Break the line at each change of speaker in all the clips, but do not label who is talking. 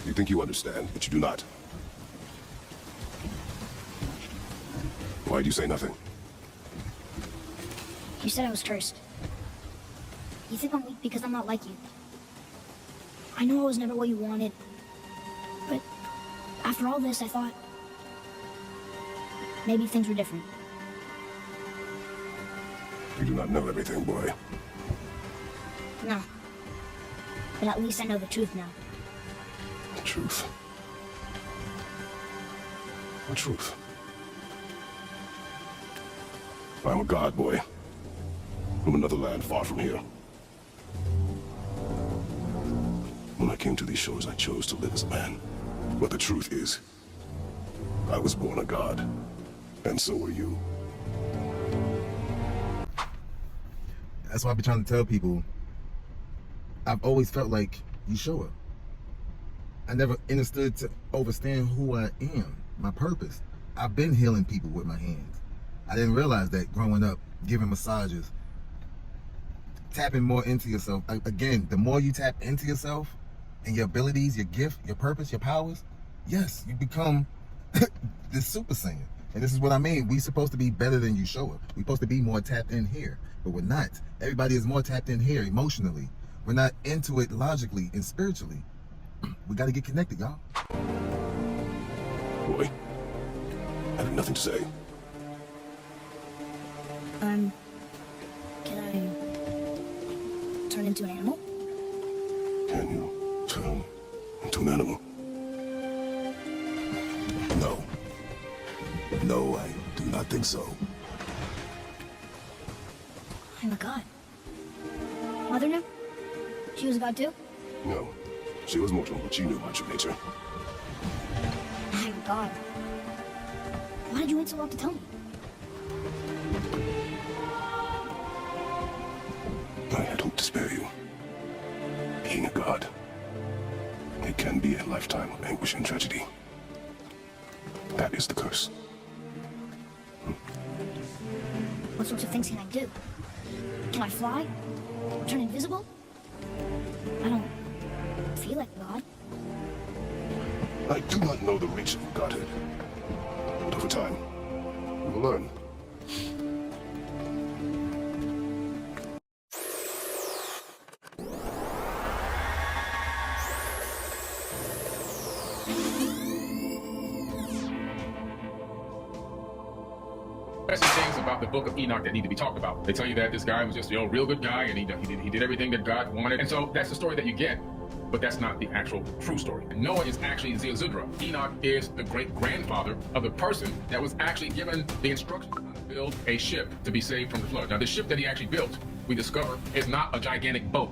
You think you understand, but you do not. Why do you say nothing?
You said I was cursed. You think I'm weak because I'm not like you. I know I was never what you wanted. But after all this, I thought maybe things were different.
You do not know everything, boy.
No. But at least I know the truth now.
The truth. What truth? I'm a god, boy. From another land far from here. When I came to these shores, I chose to live as a man. But the truth is, I was born a god. And so were you.
That's why I've been trying to tell people, I've always felt like Yeshua. I never understood to understand who I am, my purpose. I've been healing people with my hands. I didn't realize that growing up, giving massages, tapping more into yourself. Again, the more you tap into yourself and your abilities, your gift, your purpose, your powers, yes, you become this Super Saiyan. And this is what I mean. We're supposed to be better than Yeshua. We're supposed to be more tapped in here, but we're not. Everybody is more tapped in here emotionally. We're not into it logically and spiritually. We got to get connected, y'all.
Boy, I have nothing to say.
Can I turn into an animal?
Can you turn into an animal? No. No, I do not think so.
I'm a god. Mother knew? She was a god too?
No. She was mortal, but she knew my true nature.
I'm a god. Why did you wait so long to tell me?
I had hoped to spare you. Being a god, it can be a lifetime of anguish and tragedy. That is the curse.
What sorts of things can I do? Can I fly? Turn invisible? I don't feel like God.
I do not know the reach of Godhead. But over time, we will learn.
There's some things about the book of Enoch that need to be talked about. They tell you that this guy was just a real good guy and he did everything that God wanted. And so that's the story that you get, but that's not the actual true story. Noah is actually Zeazudra. Enoch is the great-grandfather of the person that was actually given the instructions on how to build a ship to be saved from the flood. Now, the ship that he actually built, we discover, is not a gigantic boat.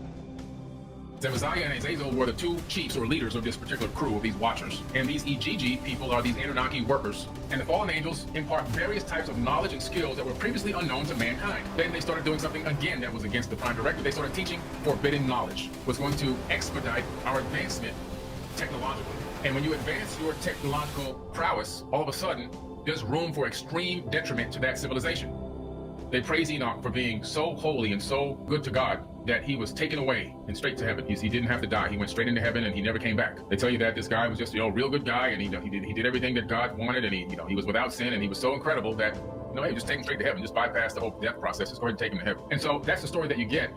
Zebediah and Azazel were the two chiefs or leaders of this particular crew of these watchers. And these EGG people are these Anunnaki workers. And the fallen angels impart various types of knowledge and skills that were previously unknown to mankind. Then they started doing something again that was against the prime directive. They started teaching forbidden knowledge, was going to expedite our advancement technologically. And when you advance your technological prowess, all of a sudden, there's room for extreme detriment to that civilization. They praise Enoch for being so holy and so good to God that he was taken away and straight to heaven. He didn't have to die. He went straight into heaven and he never came back. They tell you that this guy was just a real good guy and he did everything that God wanted and he was without sin and he was so incredible that hey, just take him straight to heaven. Just bypass the whole death process. Just go ahead and take him to heaven. And so that's the story that you get,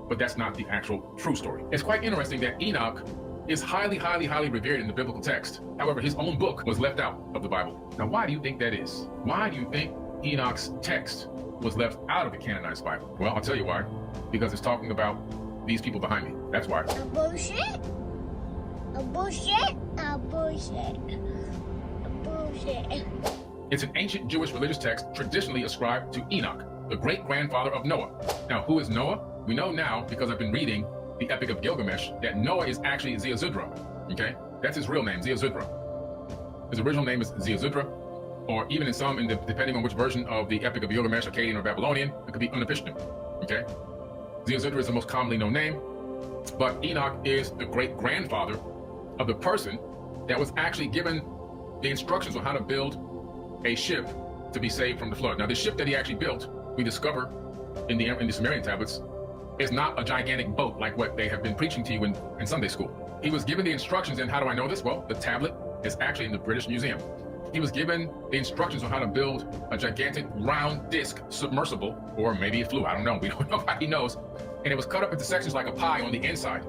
but that's not the actual true story. It's quite interesting that Enoch is highly, highly, highly revered in the biblical text. However, his own book was left out of the Bible. Now, why do you think that is? Why do you think Enoch's text was left out of the canonized Bible? Well, I'll tell you why. Because it's talking about these people behind me. That's why.
A bullshit. A bullshit. A bullshit. A bullshit.
It's an ancient Jewish religious text traditionally ascribed to Enoch, the great-grandfather of Noah. Now, who is Noah? We know now, because I've been reading the Epic of Gilgamesh, that Noah is actually Zeazudra. Okay? That's his real name, Zeazudra. His original name is Zeazudra, or even in some, depending on which version of the Epic of Gilgamesh, Akkadian or Babylonian, it could be Unapishtim. Okay? Zeazudra is the most commonly known name, but Enoch is the great-grandfather of the person that was actually given the instructions on how to build a ship to be saved from the flood. Now, the ship that he actually built, we discover in the Sumerian tablets, is not a gigantic boat like what they have been preaching to you in Sunday school. He was given the instructions, and how do I know this? Well, the tablet is actually in the British Museum. He was given the instructions on how to build a gigantic round disc submersible, or maybe it flew, I don't know, we don't know, nobody knows. And it was cut up into sections like a pie on the inside.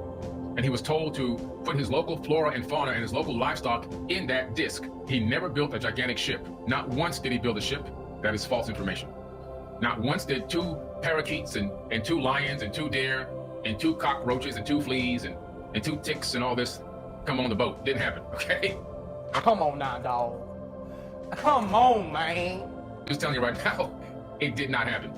And he was told to put his local flora and fauna and his local livestock in that disc. He never built a gigantic ship. Not once did he build a ship. That is false information. Not once did 2 parakeets and 2 lions and 2 deer and 2 cockroaches and 2 fleas and 2 ticks and all this come on the boat. Didn't happen, okay?
Come on now, dog. Come on, man.
Just telling you right now, it did not happen.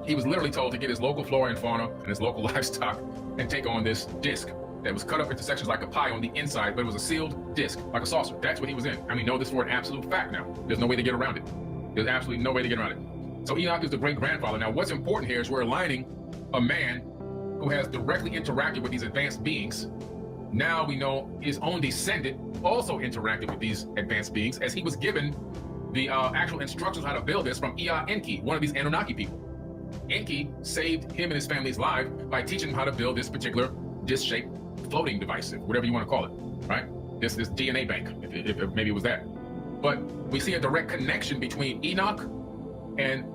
He was literally told to get his local flora and fauna and his local livestock and take on this disc that was cut up into sections like a pie on the inside, but it was a sealed disc, like a saucer. That's what he was in. And we know this for an absolute fact now. There's no way to get around it. There's absolutely no way to get around it. So Enoch is the great-grandfather. Now, what's important here is we're aligning a man who has directly interacted with these advanced beings. Now we know his own descendant also interacted with these advanced beings, as he was given the actual instructions on how to build this from Enki, one of these Anunnaki people. Enki saved him and his family's life by teaching him how to build this particular disc-shaped floating device, whatever you want to call it, right? This DNA bank, if maybe it was that. But we see a direct connection between Enoch and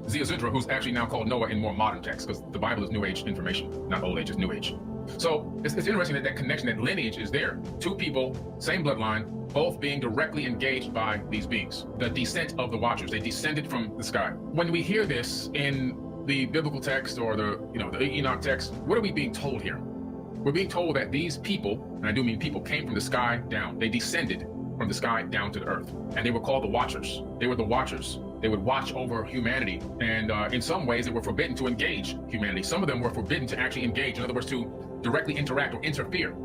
Zeozudra, who's actually now called Noah in more modern texts, because the Bible is New Age information, not Old Age, it's New Age. So it's interesting that connection, that lineage is there. 2 people, same bloodline, both being directly engaged by these beings. The descent of the Watchers, they descended from the sky. When we hear this in the biblical text or the Enoch text, what are we being told here? We're being told that these people, and I do mean people, came from the sky down. They descended from the sky down to the earth, and they were called the Watchers. They were the Watchers. They would watch over humanity, and in some ways they were forbidden to engage humanity. Some of them were forbidden to actually engage, in other words, to directly interact or interfere.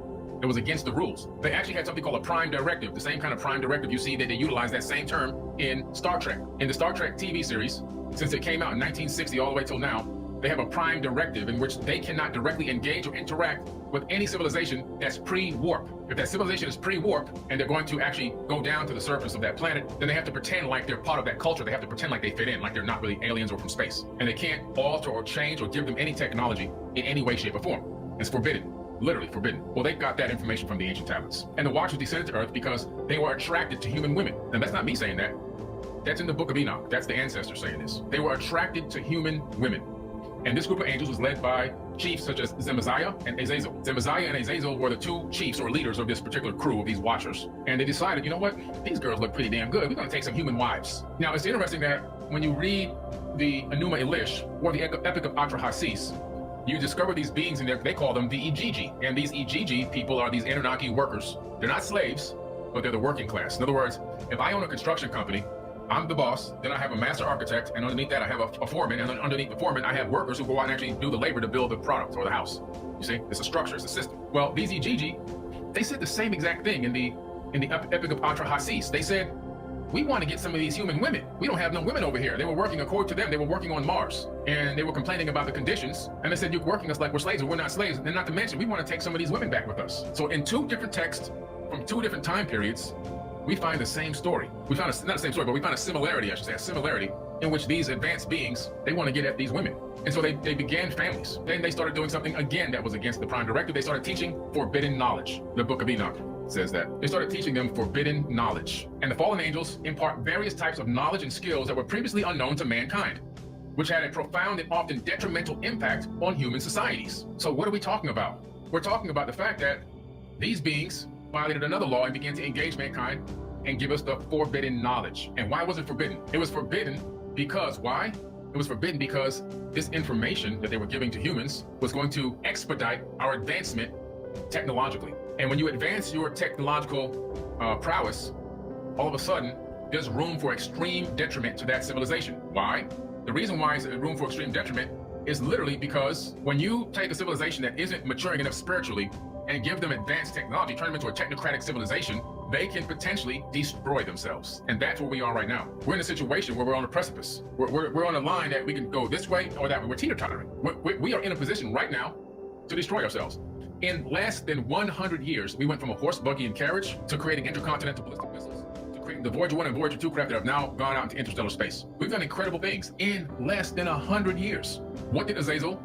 It was against the rules. They actually had something called a prime directive, the same kind of prime directive you see that they utilize that same term in Star Trek. In the Star Trek TV series, since it came out in 1960 all the way till now, they have a prime directive in which they cannot directly engage or interact with any civilization that's pre-warp. If that civilization is pre-warp and they're going to actually go down to the surface of that planet, then they have to pretend like they're part of that culture. They have to pretend like they fit in, like they're not really aliens or from space. And they can't alter or change or give them any technology in any way, shape, or form. It's forbidden. Literally forbidden. Well, they got that information from the ancient tablets. And the Watchers descended to Earth because they were attracted to human women. And that's not me saying that. That's in the book of Enoch. That's the ancestors saying this. They were attracted to human women. And this group of angels was led by chiefs such as Zemaziah and Azazel. Zemaziah and Azazel were the 2 chiefs or leaders of this particular crew of these Watchers. And they decided, you know what? These girls look pretty damn good. We're going to take some human wives. Now, it's interesting that when you read the Enuma Elish or the Epic of Atrahasis, you discover these beings in there. They call them the Igigi. And these Igigi people are these Anunnaki workers. They're not slaves, but they're the working class. In other words, if I own a construction company, I'm the boss, then I have a master architect, and underneath that I have a foreman, and then underneath the foreman I have workers who go out and actually do the labor to build the product or the house. You see, it's a structure, it's a system. Well, these Igigi, they said the same exact thing in the Epic of Atrahasis. They said, we want to get some of these human women. We don't have no women over here. They were working, according to them, they were working on Mars, and they were complaining about the conditions, and they said, you're working us like we're slaves, and we're not slaves. And not to mention, we want to take some of these women back with us. So in 2 different texts from 2 different time periods, we find the same story. We found not the same story, but we found a similarity, I should say, a similarity in which these advanced beings, they want to get at these women. And so they began families. Then they started doing something again that was against the prime directive. They started teaching forbidden knowledge. The book of Enoch says that. They started teaching them forbidden knowledge. And the fallen angels impart various types of knowledge and skills that were previously unknown to mankind, which had a profound and often detrimental impact on human societies. So what are we talking about? We're talking about the fact that these beings violated another law and began to engage mankind and give us the forbidden knowledge. And why was it forbidden? It was forbidden because, why? It was forbidden because this information that they were giving to humans was going to expedite our advancement technologically. And when you advance your technological prowess, all of a sudden, there's room for extreme detriment to that civilization. Why? The reason why it's room for extreme detriment is literally because when you take a civilization that isn't maturing enough spiritually and give them advanced technology, turn them into a technocratic civilization, they can potentially destroy themselves. And that's where we are right now. We're in a situation where we're on a precipice. We're on a line that we can go this way or that way. We're teeter-tottering. We are in a position right now to destroy ourselves. In less than 100 years, we went from a horse, buggy, and carriage to creating intercontinental ballistic missiles, to creating the Voyager 1 and Voyager 2 craft that have now gone out into interstellar space. We've done incredible things in less than 100 years. What did Azazel